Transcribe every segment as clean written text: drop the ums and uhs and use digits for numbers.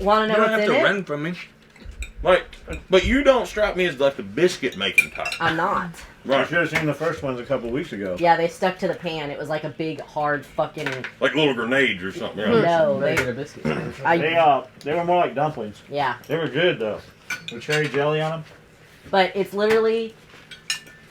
want to know You don't what's have in to it? run from me. Like, but you don't strike me as like the biscuit making type. I'm not. I should have seen the first ones a couple weeks ago. Yeah, they stuck to the pan. It was like a big, hard fucking... Like little grenades or something. Yeah. No, Regular biscuits. They were more like dumplings. Yeah, They were good though. With cherry jelly on them. but it's literally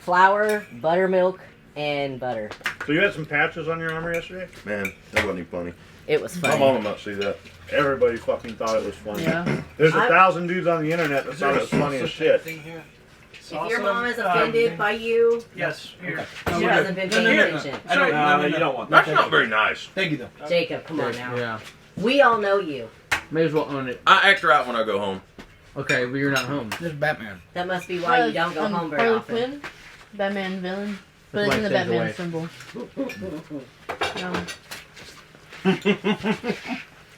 flour, buttermilk, and butter. So you had some patches on your armor yesterday? Man, that wasn't even funny. It was My funny. mama might see that. Everybody fucking thought it was funny. Yeah. There's I- 1,000 dudes on the internet that thought it was funny as shit. If your mom is offended by you, Yes, here. she hasn't been paying attention. No, you don't want that. That's not very nice. Thank you, though. Jacob, come on now. Yeah. We all know you. May as well own it. I act her out when I go home. Okay, but you're not home. This is Batman. That must be why you don't go home very Harley often. Quinn, Batman villain. That's Put it in the why it stays Batman away. symbol. No.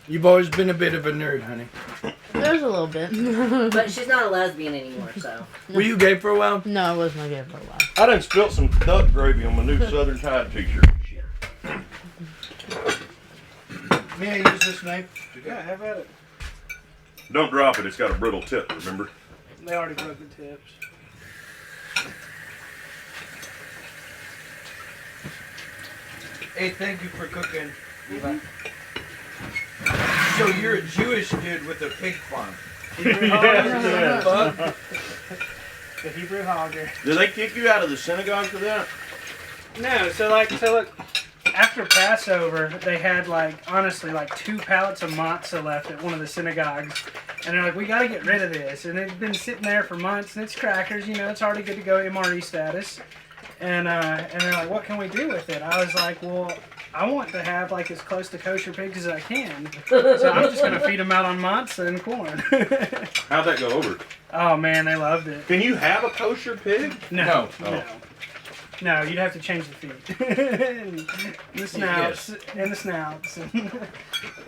You've always been a bit of a nerd, honey. There's a little bit. But she's not a lesbian anymore, so. Were you gay for a while? No, I was not gay for a while. I done spilt some duck gravy on my new Southern Tide t-shirt. May I use this knife? Yeah, have at it. Don't drop it, it's got a brittle tip, remember? They already broke the tips. Hey, thank you for cooking. So you're a Jewish dude with a pig farm. Yeah. Fuck. The Hebrew hogger. Did they kick you out of the synagogue for that? No, so look, after Passover, they had honestly 2 pallets of matzah left at one of the synagogues. And they're like, we gotta get rid of this. And it's been sitting there for months, and it's crackers, it's already good to go MRE status. And they're like, what can we do with it? I was like, well, I want to have as close to kosher pigs as I can. So I'm just gonna feed them out on matzah and corn. How'd that go over? Oh man, they loved it. Can you have a kosher pig? No. Oh. No, you'd have to change the feet. and the snouts. And the snouts. And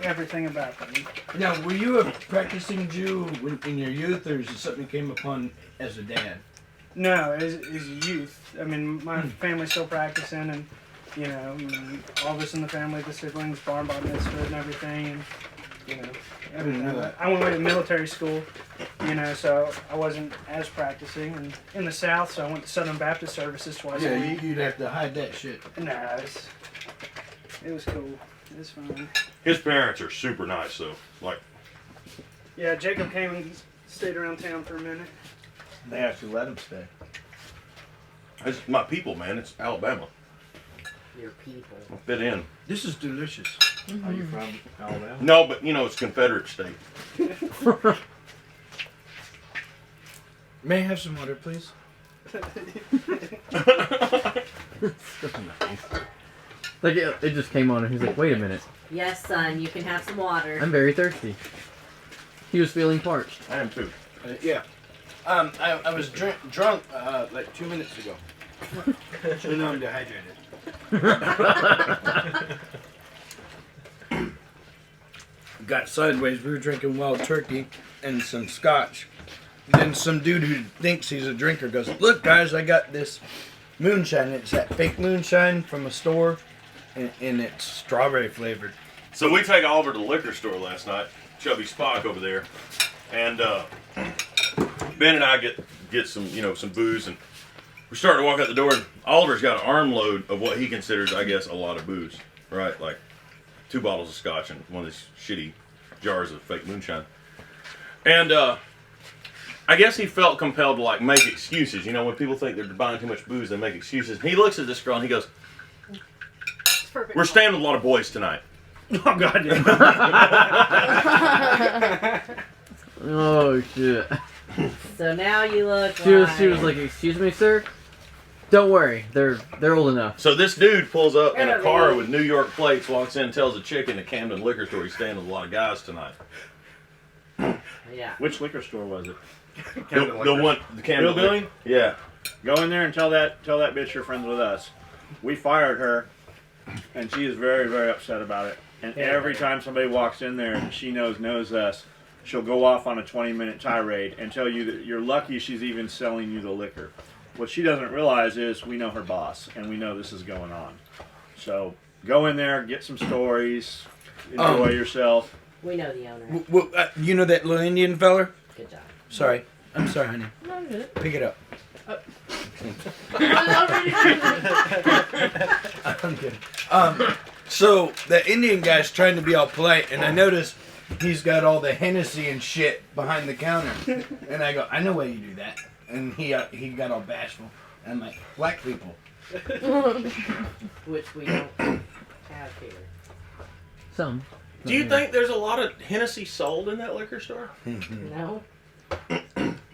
everything about them. Now, were you a practicing Jew in your youth, or is it something you came upon as a dad? No, as a youth. I mean, my family's still practicing, and, all of us in the family, the siblings, bar mitzvah and everything, and, everything. I went away to military school, so I wasn't as practicing, and in the South, so I went to Southern Baptist services twice a Yeah, week. you'd have to hide that shit. No, it was cool. It was fun. His parents are super nice, though. Yeah, Jacob came and stayed around town for a minute. They actually let him stay. It's my people, man. It's Alabama. Your people. I'll fit in. This is delicious. Are you from Alabama? No, but it's Confederate state. May I have some water, please? Like it just came on and he's like, wait a minute. Yes, son, you can have some water. I'm very thirsty. He was feeling parched. I am too. Yeah. I was drunk 2 minutes ago. So now I'm dehydrated. Got sideways. We were drinking wild turkey and some scotch. Then some dude who thinks he's a drinker goes, "Look, guys, I got this moonshine. It's that fake moonshine from a store, and it's strawberry flavored." So we take Oliver to the liquor store last night. Chubby Spock over there, and Ben and I get some some booze, and we're starting to walk out the door. And Oliver's got an armload of what he considers, I guess, a lot of booze, right? Like 2 bottles of scotch and one of these shitty jars of fake moonshine. And I guess he felt compelled to make excuses. When people think they're buying too much booze, they make excuses. And he looks at this girl and he goes, "We're staying with a lot of boys tonight." Oh, God. Oh shit. So now you look She was like, excuse me, sir? Don't worry, they're old enough. So this dude pulls up in a car with New York plates, walks in, tells a chick in the Camden liquor store he's staying with a lot of guys tonight. Yeah. Which liquor store was it? The Camden Hillbilly? liquor. Yeah. Go in there and tell that bitch you're friends with us. We fired her, and she is very, very upset about it. And every time somebody walks in there and she knows us, she'll go off on a 20-minute tirade and tell you that you're lucky she's even selling you the liquor. What she doesn't realize is we know her boss, and we know this is going on. So go in there, get some stories, enjoy yourself. We know the owner. You know that little Indian feller? Good job. Sorry. I'm sorry, honey. No, I'm good. Pick it up. I'm kidding. So the Indian guy's trying to be all polite, and I notice he's got all the Hennessy and shit behind the counter. And I go, I know why you do that. And he got all bashful. And I'm like, black people. Which we don't have here. Some. Do you think there's a lot of Hennessy sold in that liquor store? No?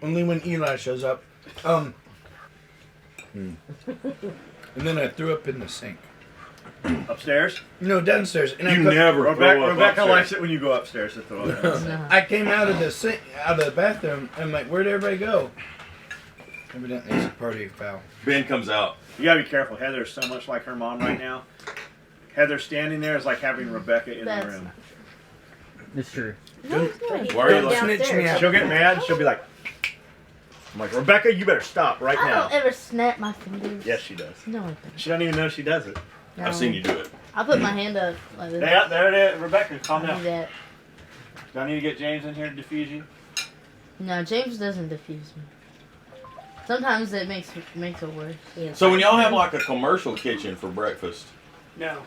Only when Eli shows up. And then I threw up in the sink. Upstairs? No, downstairs. And You never throw up Rebecca upstairs. likes it when you go upstairs to throw it. No. I came out of the sink, out of the bathroom. I'm like, where'd everybody go? Evidently, it's a party foul. Ben comes out. You gotta be careful. Heather's so much like her mom right now. Heather standing there is like having Rebecca in the That's- room. It's true. No, it's But good. he's Why are you going like- Snitch me downstairs. out. She'll get mad. She'll be like, I'm like, Rebecca, you better stop right I now. don't ever snap my fingers. Yes, she does. No, I don't. She doesn't even know she does it. No. I've seen you do it. I put my hand up like this. Yeah, there it is. Rebecca, calm I do down. that. Do I need to get James in here to defuse you? No, James doesn't diffuse me. Sometimes it makes it worse. So when y'all have like a commercial kitchen for breakfast, No,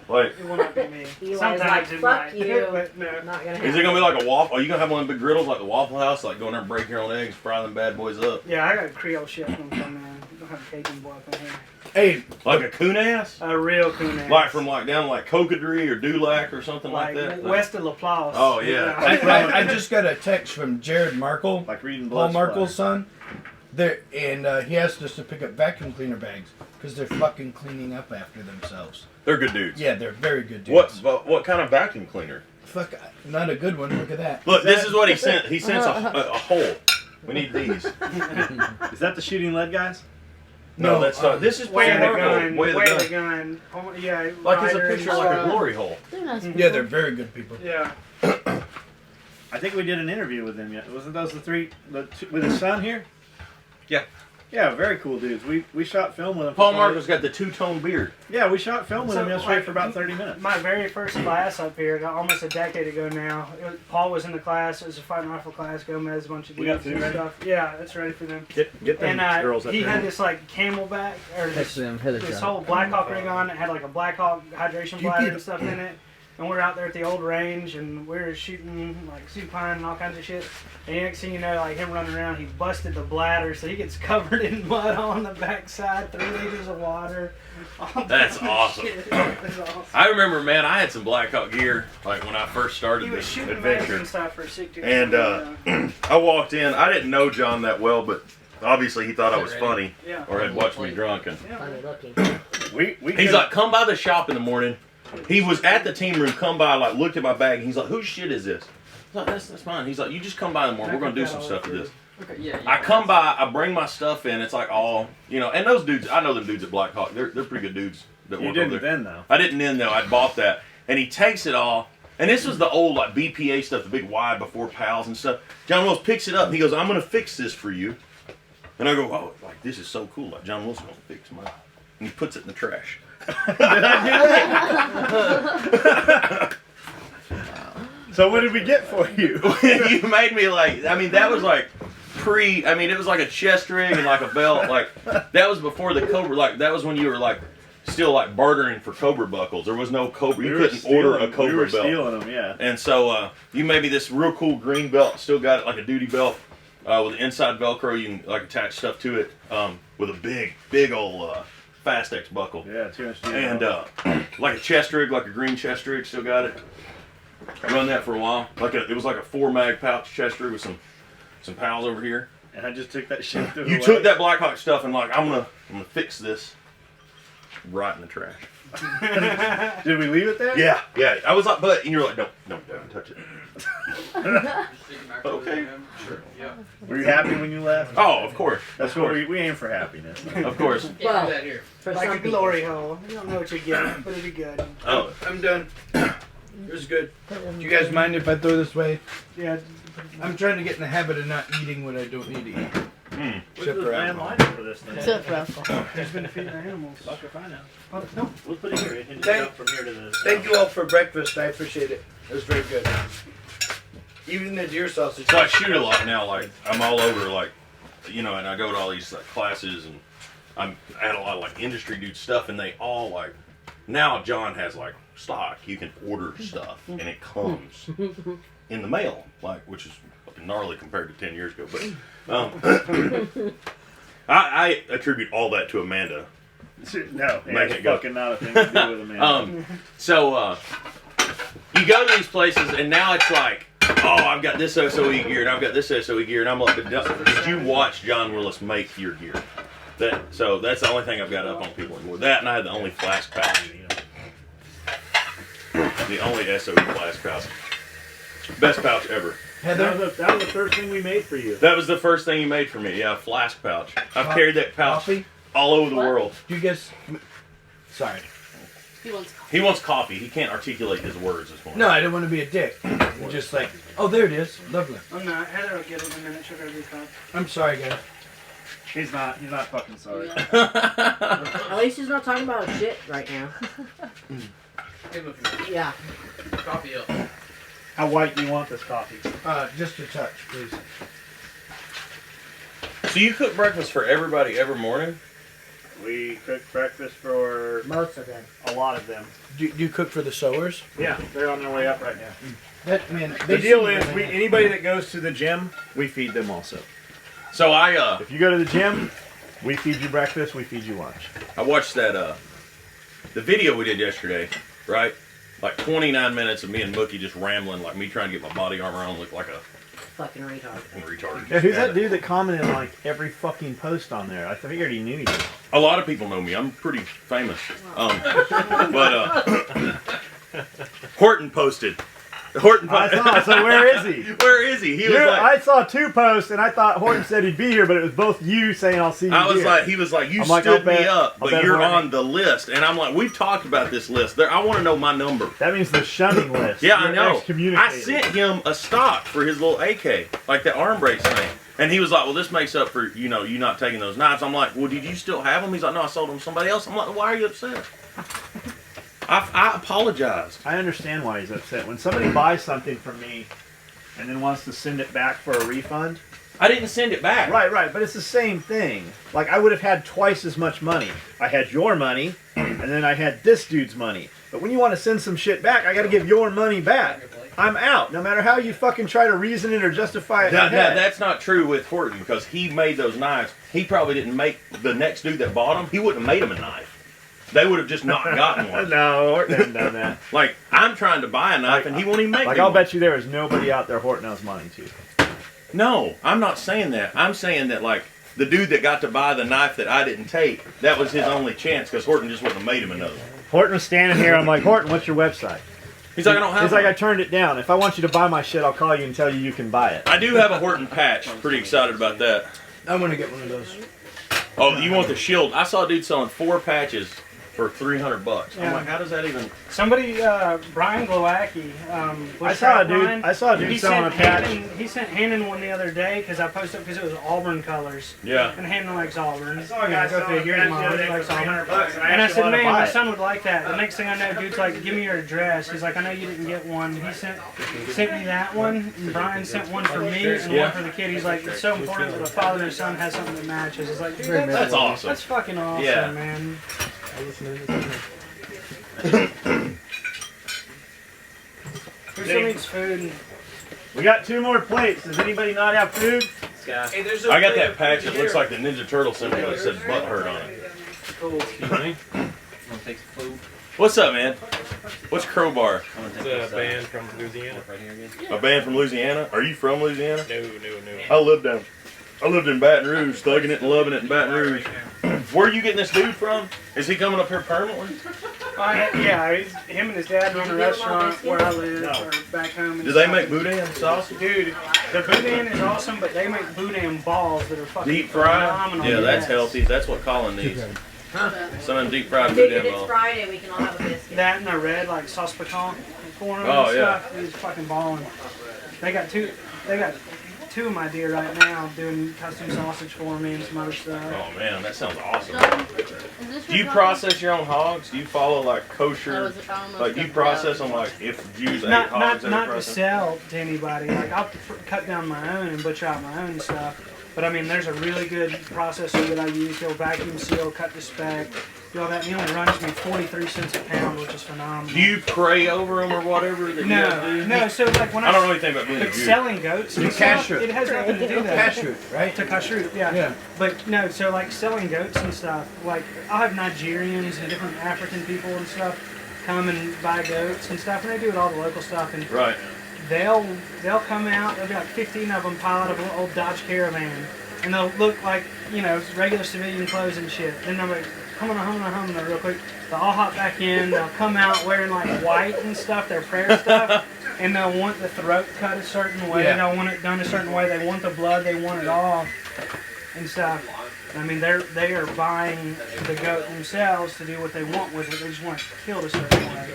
like, it will not be me. Eli's Sometimes like, it fuck might. you. But no. Not gonna is happen. it gonna be like a waffle? Are you gonna have one of the big griddles like the Waffle House, like go in there and break your own eggs, fry them bad boys up, Yeah, I got a Creole chef when come in. We don't have Cajun boy up in here. Hey, like a coon ass, A real coon ass. like from like down like Cocodrie or Dulac or something like that. west of LaPlace. Oh, yeah. I just got a text from Jared Markle, Like reading Paul blood. Markle's son. There, and he asked us to pick up vacuum cleaner bags because they're fucking cleaning up after themselves. They're good dudes. Yeah, they're very good dudes. What kind of vacuum cleaner? Fuck, not a good one. Look at that. Look, this is what he sent. He sent a hole. We need these. Is that the shooting lead guys? No, that's not. This is Way of the Paul gun. Markle. Way of the gun. Oh, yeah. Like it's a rider and picture like a stuff. glory hole. They're nice people. Yeah, they're very good people. Yeah. I think we did an interview with them yet. Wasn't those the two, with his son here? Yeah. Yeah, very cool dudes. We shot film with them. Paul Marco's got the two-tone beard. Yeah, we shot film with So, them yesterday like, for about 30 minutes. My very first class up here, almost a decade ago now. Paul was in the class. It was a fighting rifle class. Gomez, a bunch of We got dudes food and ready? stuff. Yeah, it's ready for them. Get them And girls up he there. had this like camelback or Next this, to them, Heather this shot. whole Black Hawk rig on. It had like a Black Hawk hydration bladder and stuff in it. And we're out there at the old range, and we were shooting like supine and all kinds of shit. And next thing you know, like him running around, he busted the bladder, so he gets covered in mud on the backside, 3 liters of water. all That's that awesome. shit. That's awesome. I remember, man, I had some Black Hawk gear like when I first started He was this shooting mags adventure. and stuff for sick dudes. And I walked in. I didn't know John that well, but obviously he thought I was funny yeah. or had watched me drunk. And Funny looking. We he's could've- like, "Come by the shop in the morning." He was at the team room. Come by, like looked at my bag. And he's like, "Whose shit is this?" I was like, "That's mine." He's like, "You just come by in the morning. We're gonna do some stuff with this." Okay, yeah, I come by, I bring my stuff in. It's like all and those dudes. I know them dudes at Black Hawk. They're pretty good dudes that You work over didn't there. then though. I didn't then though. I bought that, and he takes it all. And this was the old like BPA stuff, the big Y before pals and stuff. John Wills picks it up. And he goes, "I'm gonna fix this for you." And I go, "Oh, like this is so cool. Like John Wilson gonna fix mine." And he puts it in the trash. So what did we get for you? You made me like. I mean, that was like pre. I mean, it was like a chest rig and like a belt. Like that was before the Cobra. Like that was when you were like still like bartering for Cobra buckles. There was no Cobra. You couldn't order a Cobra We were belt. stealing them, yeah. And so you made me this real cool green belt. Still got it like a duty belt with an inside Velcro. You can like attach stuff to it with a big old Fastex buckle. Yeah, 2-inch. And like a chest rig, like a green chest rig. Still got it. Run that for a while. It was like a 4-mag pouch chest rig with some pals over here. And I just took that shit through You took that Black Hawk stuff and like I'm gonna fix this. Right in the trash. Did we leave it there? Yeah. I was like, and you're like, don't touch it. Okay. Sure. Yeah. Were you happy when you left? Oh, of course. That's what we aim for happiness. Of course. Well, here. for Like some a glory hole. You don't know what you're getting, but it'll be good. Oh, I'm done. It was good. Do you guys mind if I throw this away? Yeah. I'm trying to get in the habit of not eating what I don't need to eat. Ship her out. line for this thing? Except Russell. He's been feeding the animals. Fuck if I know. Oh, no. We'll put it here. It can just Thank- jump from here to this. Thank you all for breakfast. I appreciate it. It was very good. Even the deer sausage. So I shoot a lot now. Like I'm all over. Like you know, and I go to all these like classes, and I had a lot of like industry dude stuff, and they all like. Now John has like stock. You can order stuff, and it comes in the mail, like which is fucking gnarly compared to 10 years ago. But I attribute all that to Amanda. No, Make it's it go. fucking not a thing to do with a man. So you go to these places, and now it's like, oh, I've got this SOE gear, and I've got this SOE gear, and I'm like, did you watch John Willis make your gear? So that's the only thing I've got up on people anymore. That, and I had the only flask pouch. The only SOE flask pouch. Best pouch ever. That was the first thing we made for you. That was the first thing he made for me. Yeah, a flask pouch. I've carried that pouch Coffee? all over the world. Do you guys? Sorry. He wants coffee. He can't articulate his words this morning. No, I didn't want to be a dick. Just like, oh, there it is. Lovely. I'm not. Heather will get it in a minute. She'll go to the top. I'm sorry, guys. He's not fucking sorry. At least he's not talking about shit right now. Yeah. Coffee up. How white do you want this coffee? Just a touch, please. So you cook breakfast for everybody every morning? We cook breakfast for Most of them. a lot of them. Do you cook for the sowers? Yeah, they're on their way up right now. That man. The deal is, anybody that goes to the gym, we feed them also. So I If you go to the gym, we feed you breakfast, we feed you lunch. I watched that the video we did yesterday, right? Like 29 minutes of me and Mookie just rambling, like me trying to get my body armor on, look like a Fucking retard. fucking retard. Yeah, who's that dude that commented on like every fucking post on there? I figured he knew you. A lot of people know me. I'm pretty famous. But Horton posted. Horton I posted. saw. So where is he? Where is he? He was like, I saw two posts, and I thought Horton said he'd be here, but it was both you saying I'll see you. I was here. like, he was like, you I'm like, stood I'll me bet- up, I'll but bet you're Horton- on the list. And I'm like, we've talked about this list. I want to know my number. That means the shunning list. Yeah, I You're know. I excommunicated. sent him a stock for his little AK, like the arm brace thing. And he was like, well, this makes up for, you know, you not taking those knives. I'm like, well, did you still have them? He's like, no, I sold them to somebody else. I'm like, why are you upset? I apologized. I understand why he's upset. When somebody buys something from me and then wants to send it back for a refund. I didn't send it back. Right, but it's the same thing. Like, I would have had twice as much money. I had your money, and then I had this dude's money. But when you want to send some shit back, I gotta give your money back. I'm out. No matter how you fucking try to reason it or justify it. in your head. That's not true with Horton, because he made those knives. He probably didn't make the next dude that bought them. He wouldn't have made him a knife. They would have just not gotten one. No, Horton hasn't done that. Like, I'm trying to buy a knife, and he won't even make Like, me I'll one. bet you there is nobody out there Horton owes money to. No, I'm not saying that. I'm saying that, like, the dude that got to buy the knife that I didn't take, that was his only chance, because Horton just wouldn't have made him another one. Horton was standing here. I'm like, Horton, what's your website? He's like, I don't have He's like, one. I turned it down. If I want you to buy my shit, I'll call you and tell you can buy it. I do have a Horton patch. Pretty excited about that. I'm gonna get one of those. Oh, you want the shield? I saw a dude selling 4 patches for $300. I'm Yeah. like, how does that even? Somebody, Brian Glowacki, I saw a dude selling a patch. He sent Hannon one the other day because I posted because it was Auburn colors. Yeah. And Hannon likes Auburn. saw a guy Go selling figure. a patch Mom the other day likes for Auburn. $300, And I actually said, wanted to man, buy my it. son would like that. The next thing I know, dude's like, give me your address. He's like, I know you didn't get one. He sent me that one. And Brian sent one for me and Yeah. one for the kid. He's like, it's so important that a father and son has something that matches. It's like, dude, That's awesome. That's fucking awesome, Yeah. man. Who still needs food? We got 2 more plates. Does anybody not have food? Hey, there's I got that patch that looks like the Ninja Turtle symbol that says butt hurt on it. Excuse me. Want to take some food? What's up, man? What's Crowbar? I'm gonna take It's this, a band from Louisiana. right here again. A band from Louisiana? Are you from Louisiana? No. I lived in Baton Rouge, thugging it and loving it in Baton Rouge. Where are you getting this dude from? Is he coming up here permanently? Yeah, him and his dad run a restaurant where I live or back home. Do they make boudin sausage? Dude, the boudin is awesome, but they make boudin balls that are fucking Deep fried? phenomenal. Yeah, that's Yes. healthy. That's what Colin needs. Some of them deep fried Figured boudin it's balls. Friday, we can all have a biscuit. That and the red, like sauce pecan corn Oh, and yeah. stuff. It's fucking balling. They got two two of my deer right now doing custom sausage for me and some other stuff. Oh man, that sounds awesome. Is this Do you your process your own hogs? Do you follow like I kosher? was almost Like you gonna process grab them like if Jews ate hogs, they would Not to process? sell to anybody. Like I'll cut down my own and butcher out my own stuff. But I mean, there's a really good processor that I use. He'll vacuum seal, cut the spec, do all that. And he only runs me 43 cents a pound, which is phenomenal. Do you pray over them or whatever? That you gotta do? No. So like when I don't know anything about being a but Jew. selling goats, and stuff, kashrut. it has nothing to do with that. Kashrut, right? To kashrut, yeah. Yeah. But no, so like selling goats and stuff, like I'll have Nigerians and different African people and stuff come and buy goats and stuff, and they do it all the local stuff, and Right. they'll come out. There'll be like 15 of them pile out of an old Dodge Caravan, and they'll look like regular civilian clothes and shit. Then they'll be humming real quick. They'll all hop back in. They'll come out wearing like white and stuff, their prayer stuff, and they'll want the throat cut a certain way. Yeah. They'll want it done a certain way. They want the blood. They want it all and stuff. I mean, they are buying the goat themselves to do what they want with it. They just want it killed a certain way.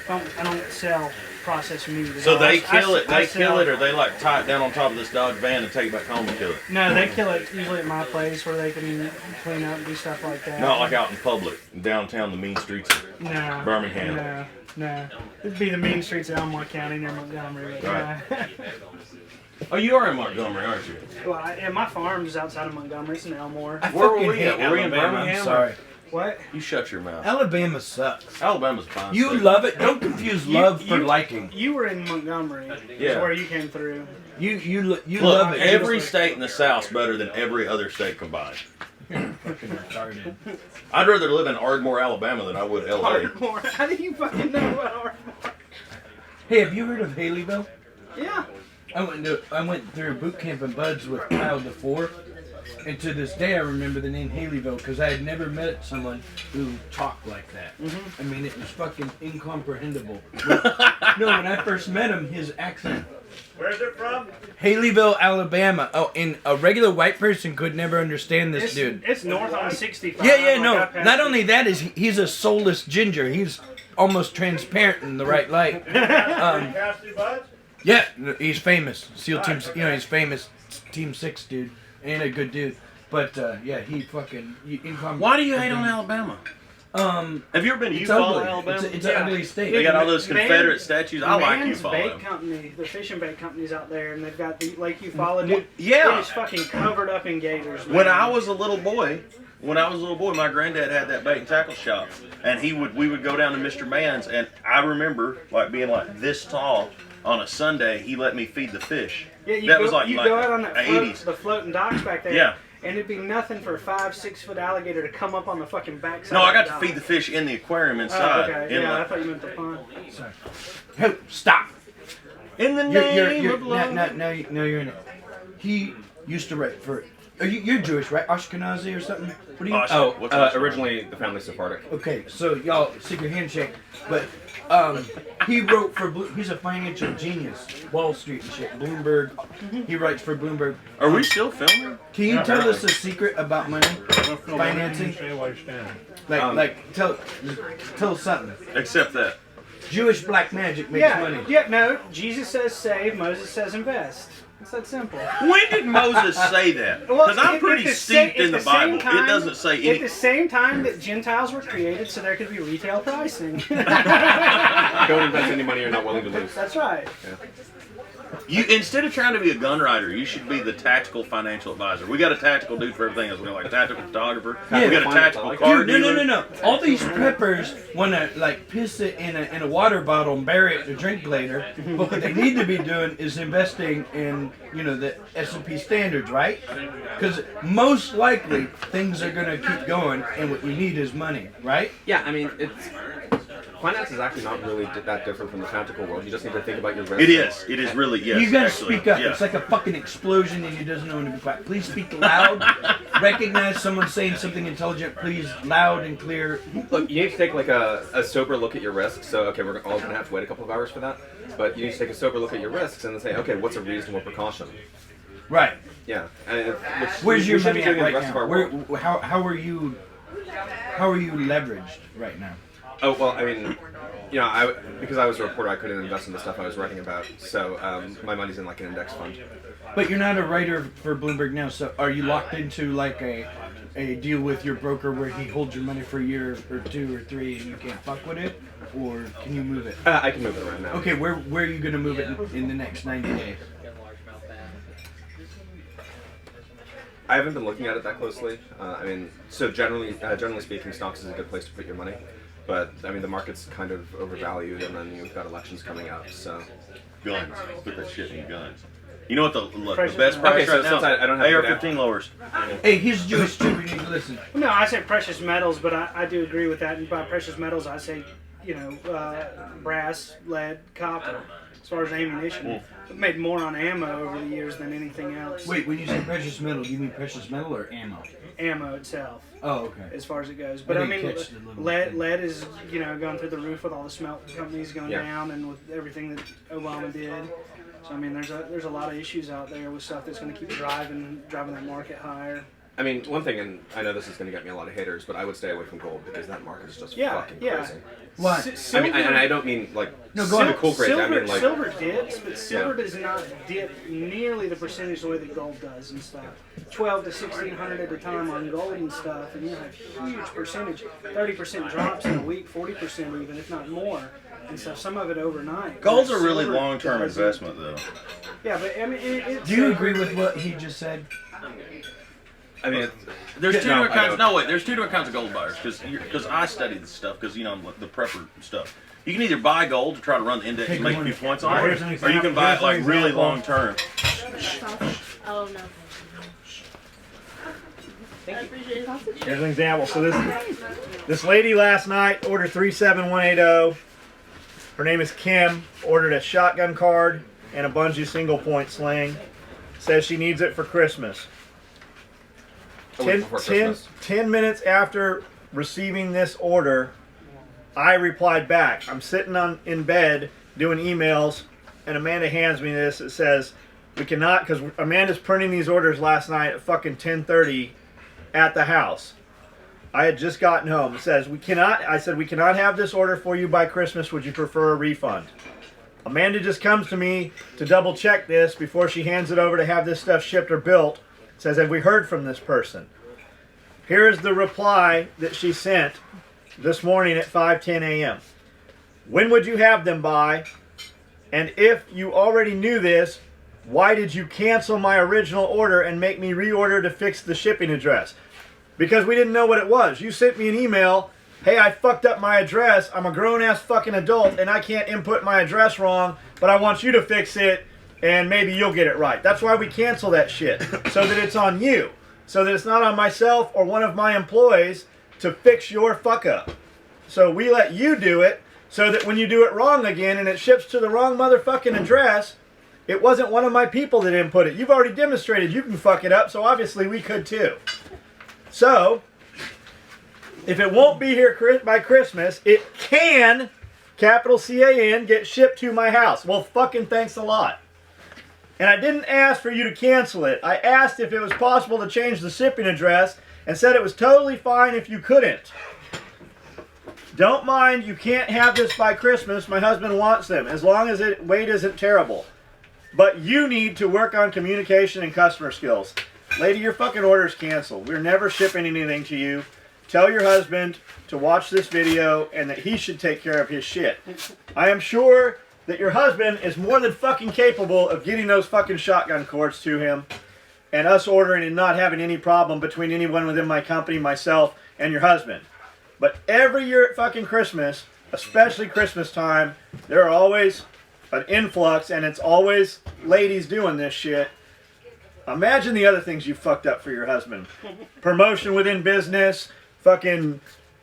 I don't sell processed meat. So they kill it. I They kill sell- it, or they like tie it down on top of this Dodge van and take it back home and kill it. No, they kill it usually at my place where they can clean up and do stuff like that. Not like out in public, downtown, the mean streets of No. Birmingham. No. It'd be the mean streets of Elmore County near Montgomery. But Right. no. Oh, you are in Montgomery, aren't you? Well, yeah, my farm's outside of Montgomery. It's in Elmore. I Where were fucking we hate at? Were we in Alabama. Birmingham? I'm sorry. What? You shut your mouth. Alabama sucks. Alabama's fine. You state. love it. Don't confuse love for you- liking. You were in Montgomery. Yeah. Is where you came through. You Look, love it. every state in the South's better than every other state combined. Fucking retarded. I'd rather live in Ardmore, Alabama than I would LA. Ardmore. How do you fucking know about Ardmore? Hey, have you heard of Haleyville? Yeah. I went through boot camp and buds with Kyle DeFore, and to this day I remember the name Haleyville because I had never met someone who talked like that. Mm-hmm. I mean, it was fucking incomprehensible. No, when I first met him, his accent. Where's it from? Haleyville, Alabama. Oh, and a regular white person could never understand this dude. It's north on 65. Yeah, Like, I no. passed Not it. only that is he's a soulless ginger. He's almost transparent in the right light. Yeah, he's famous. SEAL Team, he's famous. Team 6 dude. Ain't a good dude. But yeah, he fucking. Why do you hate on Alabama? Have you ever been to It's Eufaula, ugly. Alabama? It's an ugly state. They got all those Man- Confederate statues. I like Man's Eufaula. Bait Company, the fishing bait company's out there, and they've got the Lake Eufaula. Dude, Yeah. it is fucking covered up in gators. Man. When I was a little boy, my granddad had that bait and tackle shop, and we would go down to Mr. Mann's, and I remember like being like this tall on a Sunday. He let me feed the fish. yeah, you that go, was like you like go out on that float, 80s. the floating docks back there. Yeah. And it'd be nothing for a 5-6 foot alligator to come up on the fucking backside. No, I got of to the feed the dock. fish in the aquarium Oh, inside. okay. In Yeah, I like- thought you meant the pond. Hey, stop. in the You're name of love. now you're in it. He used to write for. You're Jewish, right? Ashkenazi or something? What are you? Oh, what's that? Originally the family Sephardic. Okay, so y'all secret handshake, but he wrote for he's a financial genius, Wall Street and shit, Bloomberg. He writes for Bloomberg. Are we still filming? Can you tell us a secret about money, financing? Tell us something. Except that. Jewish black magic makes money. No. Jesus says save, Moses says invest. It's that simple. When did Moses say that? Well, Because I'm at pretty the steeped sa- in at the same Bible. time- It doesn't say At the any. same time that Gentiles were created, so there could be retail pricing. Don't invest any money you're not willing to lose. That's right. You instead of trying to be a gun writer, you should be the tactical financial advisor. We got a tactical dude for everything else. We got like a tactical photographer. Yeah. We got a tactical car Dude, dealer. no. All these preppers want to like piss it in a water bottle and bury it to drink later. But what they need to be doing is investing in the S&P standards, right? Because most likely things are gonna keep going, and what you need is money, right? Yeah, I mean, finance is actually not really that different from the tactical world. You just need to think about your risk. It is. It is really yes. You gotta actually. speak up. Yeah. It's like a fucking explosion and you doesn't know when to be quiet. Please speak loud. Recognize someone saying something intelligent. Please, loud and clear. Look, you need to take like a sober look at your risks. So, okay, we're all gonna have to wait a couple of hours for that. But you need to take a sober look at your risks and then say, okay, what's a reasonable precaution? Right. Yeah. And Where's your money at right rest of now? our world. How are you leveraged right now? Oh well, I mean, you know, because I was a reporter, I couldn't invest in the stuff I was writing about. So my money's in like an index fund. But you're not a writer for Bloomberg now, so are you locked into like a deal with your broker where he holds your money for a year or 2 or 3 and you can't fuck with it? Or can you move it? I can move it around now. Okay, where are you going to move it in the next 90 days? I haven't been looking at it that closely. I mean, so generally speaking, stocks is a good place to put your money. But I mean, the market's kind of overvalued, and then you've got elections coming up. So Guns. Put that shit in guns. You know what the best price Okay, so right now? since I don't have good AR-15 lowers. Hey, he's Jewish too. We need to listen. No, I say precious metals, but I do agree with that. And by precious metals, I say, brass, lead, copper. As far as ammunition, I've made more on ammo over the years than anything else. Wait, when you say precious metal, do you mean precious metal or ammo? Ammo itself. Oh, okay. As far as it goes, but I I didn't mean, catch the little lead thing. is going through the roof with all the smelt companies going Yeah. down, and with everything that Obama did. So I mean, there's a lot of issues out there with stuff that's going to keep driving that market higher. I mean, one thing, and I know this is going to get me a lot of haters, but I would stay away from gold because that market is just fucking crazy. What? I mean, and I don't mean like No, go ahead. cool crazy. I mean like silver dips, but silver does not dip nearly the percentage the way that gold does and stuff. 12 to 1600 at a time on gold and stuff, and you have huge percentage, 30% drops in a week, 40% even, if not more, and stuff. Some of it overnight. Gold's a really Silver long-term doesn't. investment, though. Yeah, but I mean, it's Do you agree with what he just said? I mean, There's two No, different I kinds. don't. No, wait. There's two different kinds of gold buyers because I study this stuff because I'm the prepper stuff. You can either buy gold to try to run the index and make a few points on Here's it, an or you example. can buy Here's it like an really example. long term. Oh no. I appreciate it. Here's an example. So this lady last night ordered 37180. Her name is Kim. Ordered a shotgun card and a bungee single point sling. Says she needs it for Christmas. a week before 10 Christmas. minutes after receiving this order, I replied back. I'm sitting in bed doing emails, and Amanda hands me this. It says, we cannot, because Amanda's printing these orders last night at fucking 10:30 at the house. I had just gotten home. It says, I said, we cannot have this order for you by Christmas. Would you prefer a refund? Amanda just comes to me to double check this before she hands it over to have this stuff shipped or built. Says, have we heard from this person? Here is the reply that she sent this morning at 5:10 a.m. When would you have them by? And if you already knew this, why did you cancel my original order and make me reorder to fix the shipping address? Because we didn't know what it was. You sent me an email, hey, I fucked up my address. I'm a grown-ass fucking adult and I can't input my address wrong, but I want you to fix it and maybe you'll get it right. That's why we cancel that shit, so that it's on you. So that it's not on myself or one of my employees to fix your fuck up. So we let you do it so that when you do it wrong again and it ships to the wrong motherfucking address, it wasn't one of my people that input it. You've already demonstrated you can fuck it up, so obviously we could too. So, if it won't be here by Christmas, it can, capital C-A-N, get shipped to my house. Well, fucking thanks a lot. And I didn't ask for you to cancel it. I asked if it was possible to change the shipping address and said it was totally fine if you couldn't. Don't mind, you can't have this by Christmas. My husband wants them, as long as weight isn't terrible. But you need to work on communication and customer skills. Lady, your fucking order's canceled. We're never shipping anything to you. Tell your husband to watch this video and that he should take care of his shit. I am sure that your husband is more than fucking capable of getting those fucking shotgun cords to him and us ordering and not having any problem between anyone within my company, myself, and your husband. But every year at fucking Christmas, especially Christmas time, there are always an influx and it's always ladies doing this shit. Imagine the other things you fucked up for your husband. Promotion within business, fucking,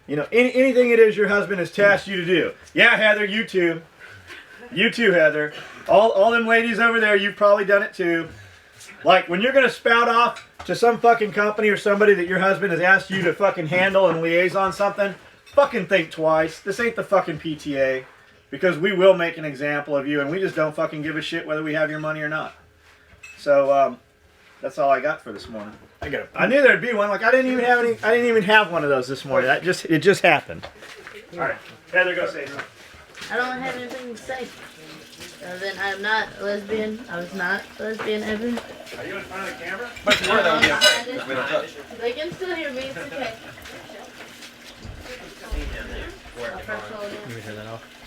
anything it is your husband has tasked you to do. Yeah, Heather, you too. You too, Heather. All them ladies over there, you've probably done it too. Like, when you're going to spout off to some fucking company or somebody that your husband has asked you to fucking handle and liaison something, fucking think twice. This ain't the fucking PTA. Because we will make an example of you, and we just don't fucking give a shit whether we have your money or not. So, that's all I got for this morning. I knew there'd be one. Like, I didn't even have one of those this morning. It just happened. All right, Heather, go say something. I don't have anything to say. Other than I'm not a lesbian. I was not a lesbian ever. Are you in front of the camera? But if you were, that would be okay. Because we don't touch. They can still hear me. It's okay. You can turn that off.